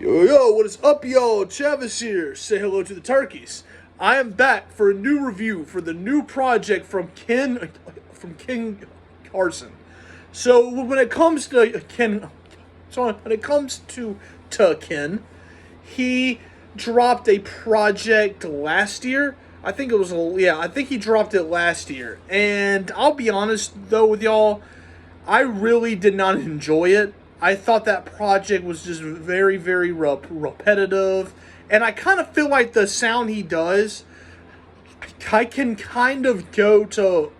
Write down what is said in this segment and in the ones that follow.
Yo, what is up, y'all? Travis here. Say hello to the turkeys. I am back for a new review for the new project from Ken Carson. So when it comes to Ken, he dropped a project last year. I think he dropped it last year. And I'll be honest though with y'all, I really did not enjoy it. I thought that project was just very, very repetitive. And I kind of feel like the sound he does, I can kind of go to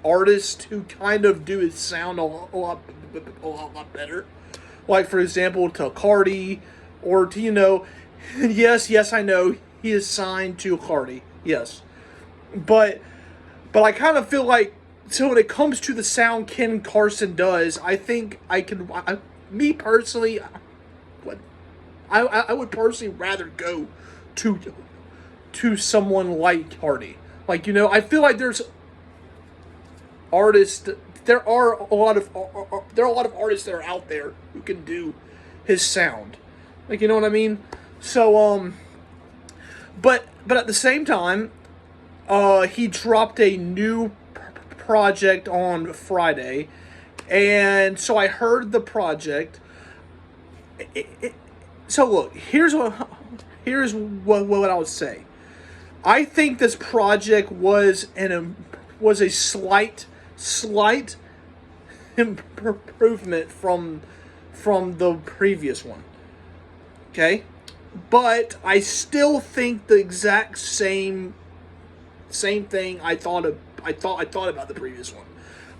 artists who kind of do his sound a lot better. Like, for example, to Cardi, or to, yes, I know he is signed to Cardi, yes. But I kind of feel like, so when it comes to the sound Ken Carson does, I think me personally, I would personally rather go to someone like Cardi. Like, I feel like there are a lot of artists that are out there who can do his sound. Like, you know what I mean? So, but at the same time, he dropped a new project on Friday, and so I heard the project. So look, here's what I would say. I think this project was a slight improvement from the previous one. Okay, but I still think the exact same thing I thought about the previous one.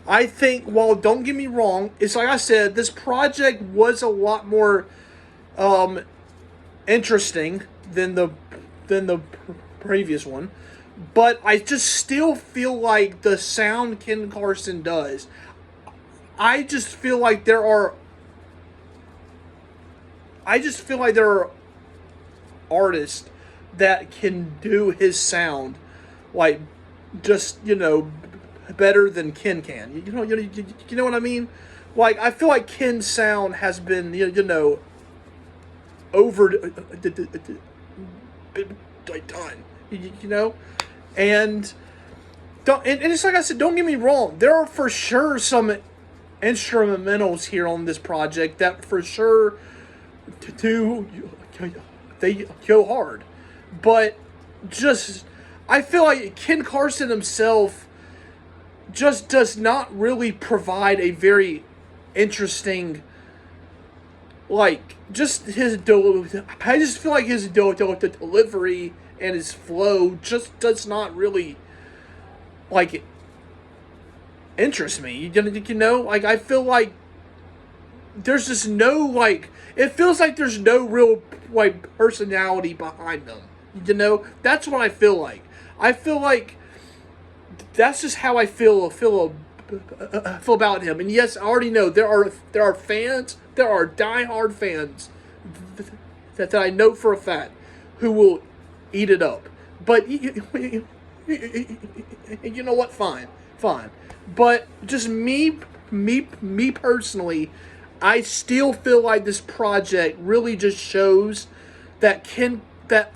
I think, well, don't get me wrong, it's like I said, this project was a lot more interesting than the previous one, but I just still feel like the sound Ken Carson does, I just feel like there are artists that can do his sound like just better than Ken can. You know what I mean? Like, I feel like Ken's sound has been done. And it's like I said, don't get me wrong. There are for sure some instrumentals here on this project that for sure they go hard, but just I feel like Ken Carson himself just does not really provide a very interesting, like, just his I just feel like his delivery and his flow just does not really, like, interest me. Like, I feel like there's just no, like, it feels like there's no real, like, personality behind them. That's what I feel like. I feel like that's just how I feel about him. And yes, I already know there are fans, there are diehard fans that I know for a fact who will eat it up. But you know what? Fine. But just me personally, I still feel like this project really just shows that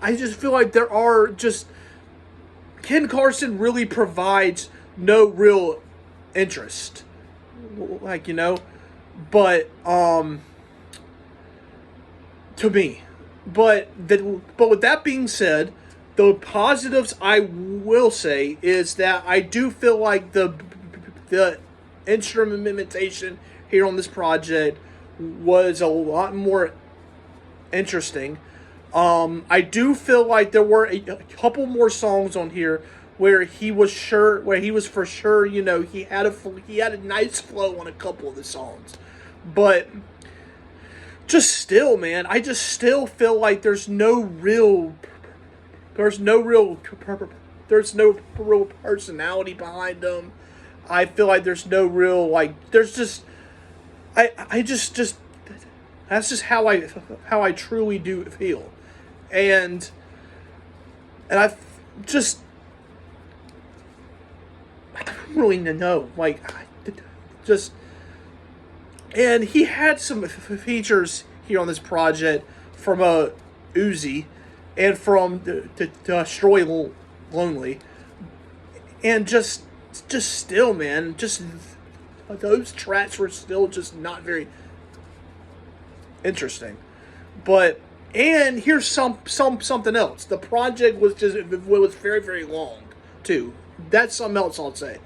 I just feel like there are just Ken Carson really provides no real interest, like, but to me, but with that being said, the positives I will say is that I do feel like the instrumentation here on this project was a lot more interesting. I do feel like there were a couple more songs on here where he was for sure, he had a nice flow on a couple of the songs, but just still, man, I just still feel like there's no real personality behind them. I feel like there's no real, like, there's just, I just that's just how I truly do feel. And I just, I don't really know, like, just, and he had some features here on this project from Uzi and from Destroy Lonely. And just still, man, just those tracks were still just not very interesting. But and here's something else. The project was very, very long too. That's something else I'll say.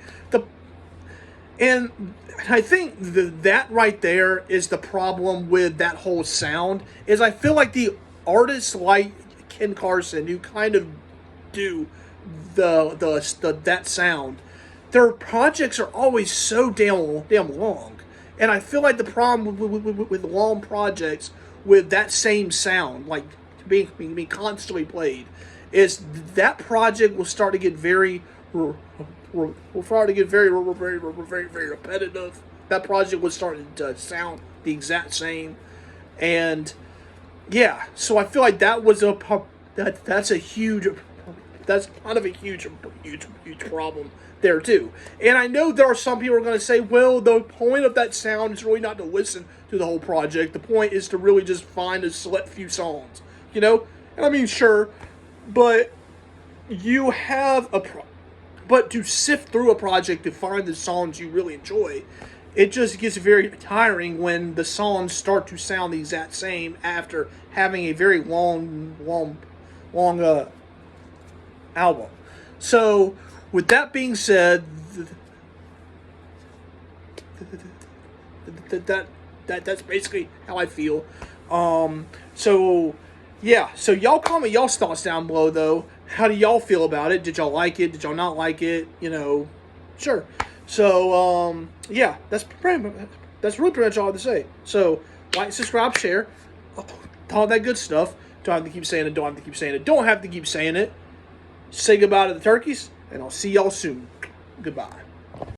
And I think that right there is the problem with that whole sound. Is I feel like the artists like Ken Carson, who kind of do that sound, their projects are always so damn long. And I feel like the problem with long projects with that same sound, like being constantly played, is that project will start to get very very repetitive. That project was starting to sound the exact same, and yeah, so I feel like that's kind of a huge problem there too. And I know there are some people who are going to say, well, the point of that sound is really not to listen to the whole project. The point is to really just find a select few songs, you know. And I mean, sure, but you have but to sift through a project to find the songs you really enjoy, it just gets very tiring when the songs start to sound the exact same after having a very long album. So, with that being said, that's basically how I feel. So yeah. So y'all comment y'all's thoughts down below though. How do y'all feel about it? Did y'all like it? Did y'all not like it? You know, sure. So yeah, that's really pretty much all I have to say. So like, subscribe, share, all that good stuff. Don't have to keep saying it. Don't have to keep saying it. Don't have to keep saying it. Say goodbye to the turkeys, and I'll see y'all soon. Goodbye.